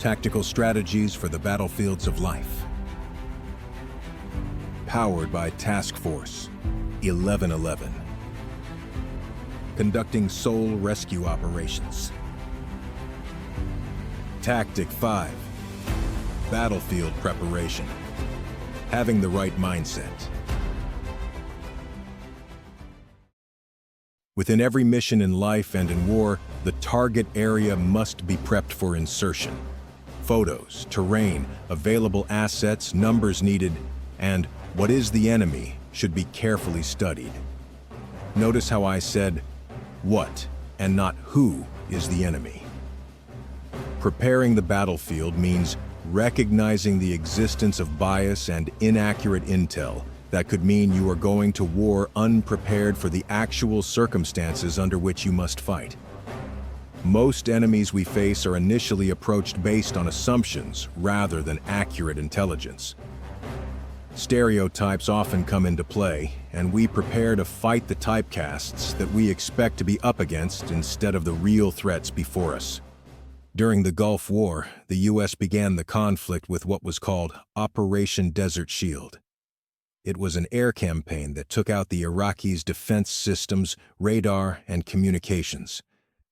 Tactical strategies for the battlefields of life. Powered by Task Force 1111. Conducting soul rescue operations. Tactic 5. Battlefield preparation. Having the right mindset. Within every mission in life and in war, the target area must be prepped for insertion. Photos, terrain, available assets, numbers needed, and what is the enemy should be carefully studied. Notice how I said what and not who is the enemy. Preparing the battlefield means recognizing the existence of bias and inaccurate intel that could mean you are going to war unprepared for the actual circumstances under which you must fight. Most enemies we face are initially approached based on assumptions rather than accurate intelligence. Stereotypes often come into play, and we prepare to fight the typecasts that we expect to be up against instead of the real threats before us. During the Gulf War, the U.S. began the conflict with what was called Operation Desert Shield. It was an air campaign that took out the Iraqis' defense systems, radar, and communications.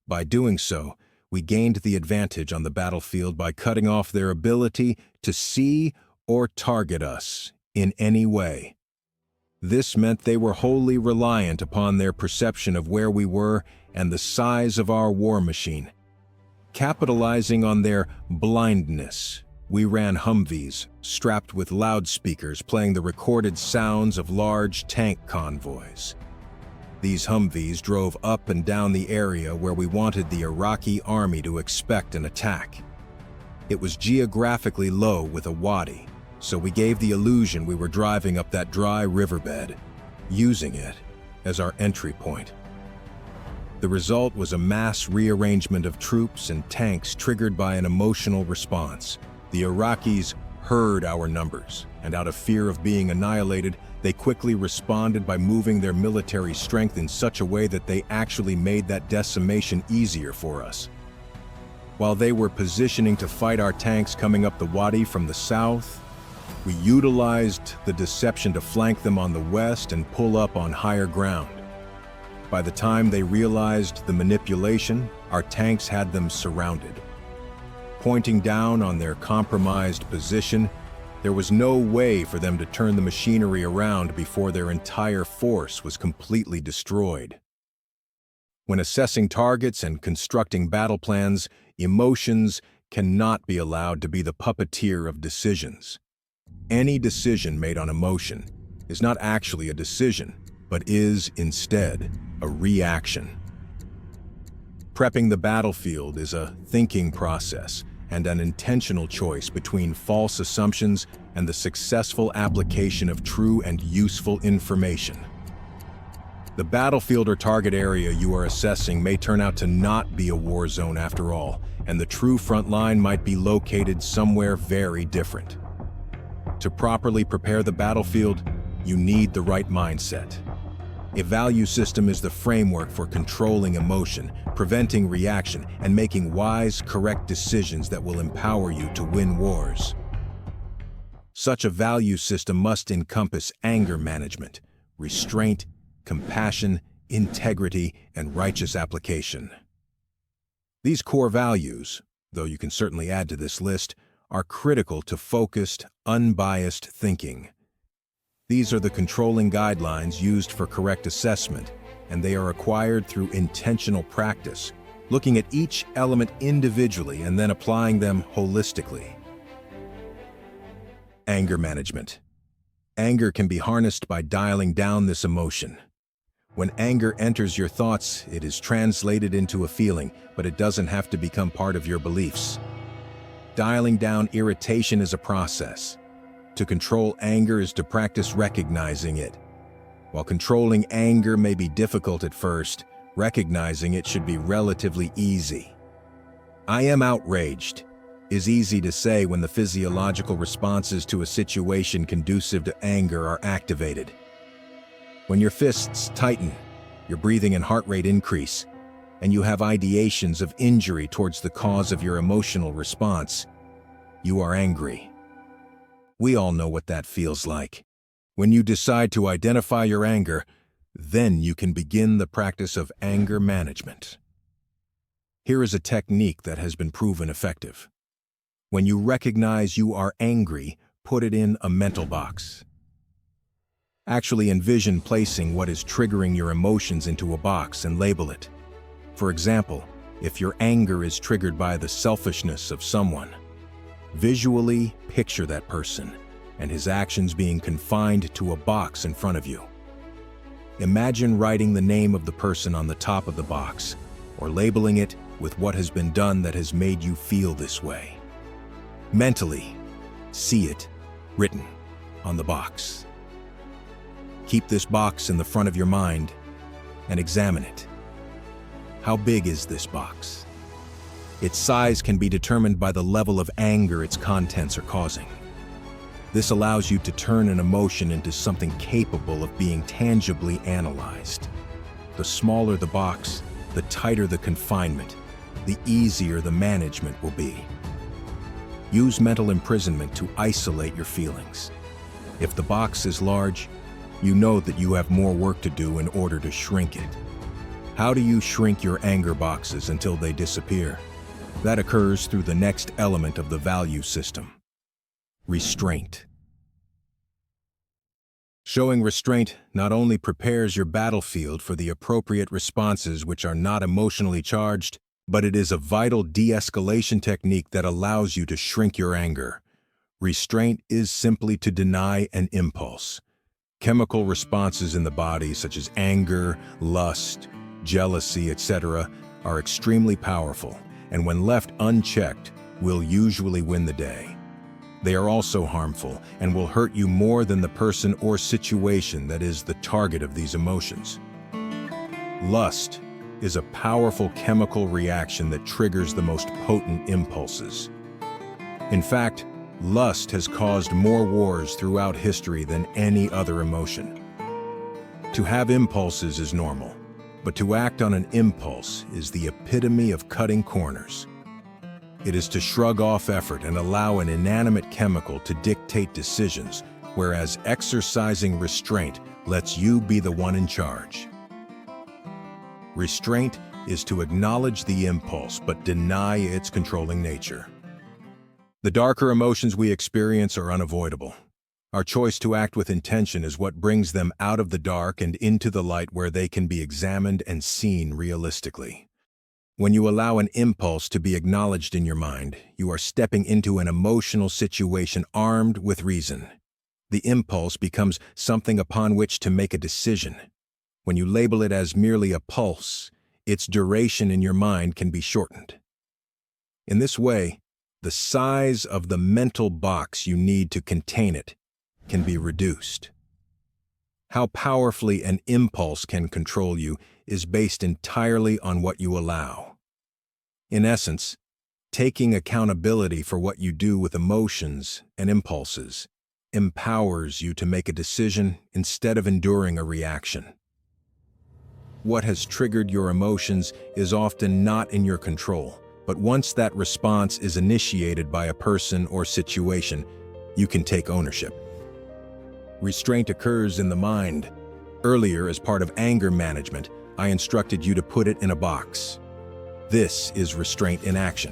By doing so, we gained the advantage on the battlefield by cutting off their ability to see or target us in any way. This meant they were wholly reliant upon their perception of where we were and the size of our war machine. Capitalizing on their blindness, we ran Humvees, strapped with loudspeakers playing the recorded sounds of large tank convoys. These Humvees drove up and down the area where we wanted the Iraqi army to expect an attack. It was geographically low with a wadi, so we gave the illusion we were driving up that dry riverbed, using it as our entry point. The result was a mass rearrangement of troops and tanks triggered by an emotional response. The Iraqis heard our numbers, and out of fear of being annihilated, they quickly responded by moving their military strength in such a way that they actually made that decimation easier for us. While they were positioning to fight our tanks coming up the wadi from the south, we utilized the deception to flank them on the west and pull up on higher ground. By the time they realized the manipulation, our tanks had them surrounded. Pointing down on their compromised position, there was no way for them to turn the machinery around before their entire force was completely destroyed. When assessing targets and constructing battle plans, emotions cannot be allowed to be the puppeteer of decisions. Any decision made on emotion is not actually a decision, but is, instead, a reaction. Prepping the battlefield is a thinking process and an intentional choice between false assumptions and the successful application of true and useful information. The battlefield or target area you are assessing may turn out to not be a war zone after all, and the true front line might be located somewhere very different. To properly prepare the battlefield, you need the right mindset. A value system is the framework for controlling emotion, preventing reaction, and making wise, correct decisions that will empower you to win wars. Such a value system must encompass anger management, restraint, compassion, integrity, and righteous application. These core values, though you can certainly add to this list, are critical to focused, unbiased thinking. These are the controlling guidelines used for correct assessment, and they are acquired through intentional practice, looking at each element individually and then applying them holistically. Anger management. Anger can be harnessed by dialing down this emotion. When anger enters your thoughts, it is translated into a feeling, but it doesn't have to become part of your beliefs. Dialing down irritation is a process. To control anger is to practice recognizing it. While controlling anger may be difficult at first, recognizing it should be relatively easy. "I am outraged" is easy to say when the physiological responses to a situation conducive to anger are activated. When your fists tighten, your breathing and heart rate increase, and you have ideations of injury towards the cause of your emotional response, You are angry. We all know what that feels like. When you decide to identify your anger, then you can begin the practice of anger management. Here is a technique that has been proven effective. When you recognize you are angry, put it in a mental box. Actually envision placing what is triggering your emotions into a box and label it. For example, if your anger is triggered by the selfishness of someone, visually picture that person and his actions being confined to a box in front of you. Imagine writing the name of the person on the top of the box, or labeling it with what has been done that has made you feel this way. Mentally, see it written on the box. Keep this box in the front of your mind and examine it. How big is this box? Its size can be determined by the level of anger its contents are causing. This allows you to turn an emotion into something capable of being tangibly analyzed. The smaller the box, the tighter the confinement, the easier the management will be. Use mental imprisonment to isolate your feelings. If the box is large, you know that you have more work to do in order to shrink it. How do you shrink your anger boxes until they disappear? That occurs through the next element of the value system: restraint. Showing restraint not only prepares your battlefield for the appropriate responses which are not emotionally charged, but it is a vital de-escalation technique that allows you to shrink your anger. Restraint is simply to deny an impulse. Chemical responses in the body, such as anger, lust, jealousy, etc., are extremely powerful, and when left unchecked, will usually win the day. They are also harmful and will hurt you more than the person or situation that is the target of these emotions. Lust is a powerful chemical reaction that triggers the most potent impulses. In fact, lust has caused more wars throughout history than any other emotion. To have impulses is normal, but to act on an impulse is the epitome of cutting corners. It is to shrug off effort and allow an inanimate chemical to dictate decisions, whereas exercising restraint lets you be the one in charge. Restraint is to acknowledge the impulse but deny its controlling nature. The darker emotions we experience are unavoidable. Our choice to act with intention is what brings them out of the dark and into the light where they can be examined and seen realistically. When you allow an impulse to be acknowledged in your mind, you are stepping into an emotional situation armed with reason. The impulse becomes something upon which to make a decision. When you label it as merely a pulse, its duration in your mind can be shortened. In this way, the size of the mental box you need to contain it can be reduced. How powerfully an impulse can control you is based entirely on what you allow. In essence, taking accountability for what you do with emotions and impulses empowers you to make a decision instead of enduring a reaction. What has triggered your emotions is often not in your control, but once that response is initiated by a person or situation, you can take ownership. Restraint occurs in the mind. Earlier, as part of anger management, I instructed you to put it in a box. This is restraint in action.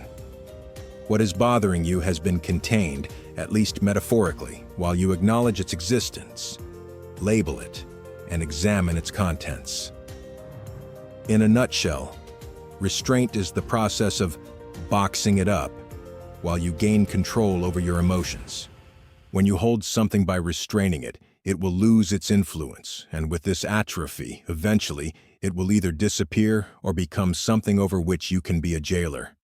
What is bothering you has been contained, at least metaphorically, while you acknowledge its existence, label it, and examine its contents. In a nutshell, restraint is the process of boxing it up while you gain control over your emotions. When you hold something by restraining it, it will lose its influence, and with this atrophy, eventually, it will either disappear or become something over which you can be a jailer.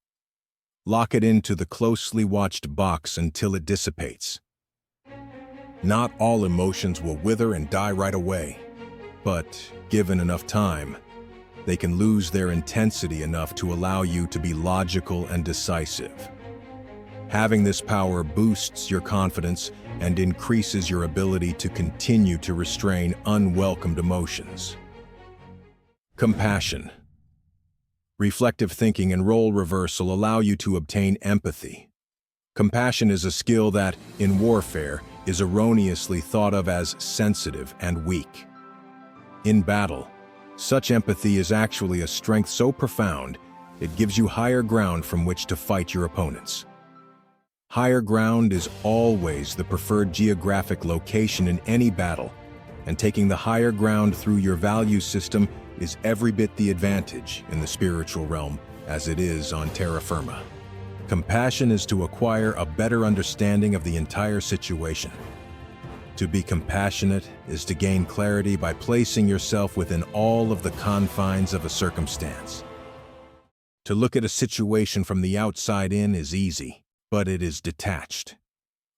Lock it into the closely watched box until it dissipates. Not all emotions will wither and die right away, but given enough time, they can lose their intensity enough to allow you to be logical and decisive. Having this power boosts your confidence and increases your ability to continue to restrain unwelcomed emotions. Compassion. Reflective thinking and role reversal allow you to obtain empathy. Compassion is a skill that, in warfare, is erroneously thought of as sensitive and weak. In battle, such empathy is actually a strength so profound, it gives you higher ground from which to fight your opponents. Higher ground is always the preferred geographic location in any battle, and taking the higher ground through your value system is every bit the advantage in the spiritual realm as it is on terra firma. Compassion is to acquire a better understanding of the entire situation. To be compassionate is to gain clarity by placing yourself within all of the confines of a circumstance. To look at a situation from the outside in is easy, but it is detached.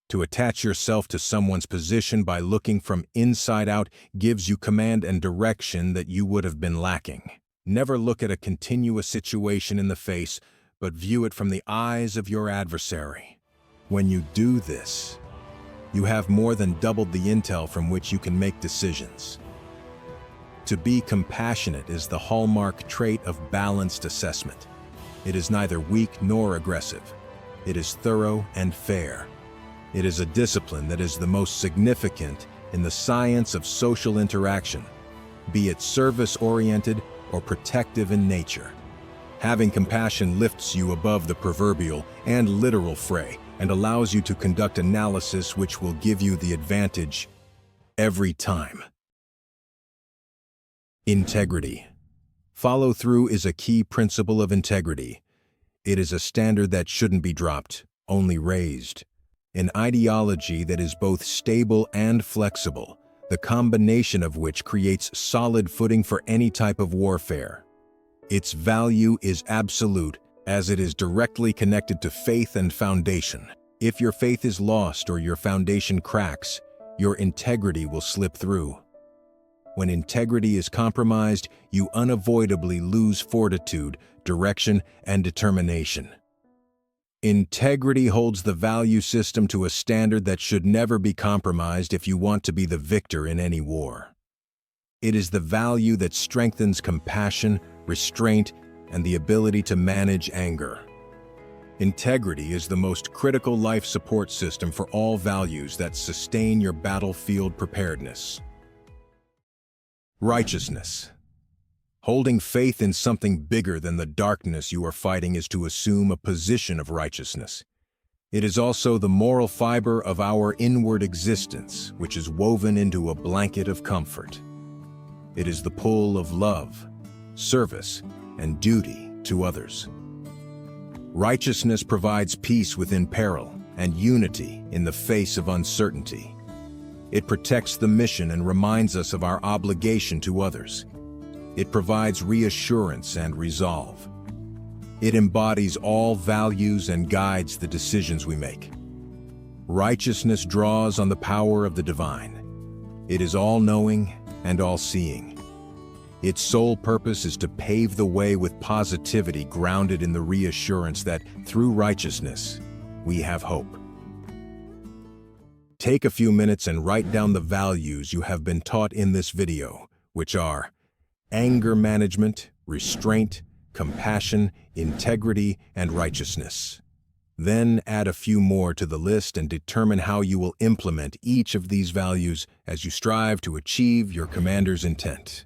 To attach yourself to someone's position by looking from inside out gives you command and direction that you would have been lacking. Never look at a continuous situation in the face, but view it from the eyes of your adversary. When you do this, you have more than doubled the intel from which you can make decisions. To be compassionate is the hallmark trait of balanced assessment. It is neither weak nor aggressive. It is thorough and fair. It is a discipline that is the most significant in the science of social interaction, be it service-oriented or protective in nature. Having compassion lifts you above the proverbial and literal fray and allows you to conduct analysis which will give you the advantage every time. Integrity. Follow-through is a key principle of integrity. It is a standard that shouldn't be dropped, only raised. An ideology that is both stable and flexible, the combination of which creates solid footing for any type of warfare. Its value is absolute, as it is directly connected to faith and foundation. If your faith is lost or your foundation cracks, your integrity will slip through. When integrity is compromised, you unavoidably lose fortitude, direction, and determination. Integrity holds the value system to a standard that should never be compromised if you want to be the victor in any war. It is the value that strengthens compassion, restraint, and the ability to manage anger. Integrity is the most critical life support system for all values that sustain your battlefield preparedness. Righteousness. Holding faith in something bigger than the darkness you are fighting is to assume a position of righteousness. It is also the moral fiber of our inward existence, which is woven into a blanket of comfort. It is the pull of love, service, and duty to others. Righteousness provides peace within peril and unity in the face of uncertainty. It protects the mission and reminds us of our obligation to others. It provides reassurance and resolve. It embodies all values and guides the decisions we make. Righteousness draws on the power of the divine. It is all-knowing and all-seeing. Its sole purpose is to pave the way with positivity grounded in the reassurance that, through righteousness, we have hope. Take a few minutes and write down the values you have been taught in this video, which are anger management, restraint, compassion, integrity, and righteousness. Then add a few more to the list and determine how you will implement each of these values as you strive to achieve your commander's intent.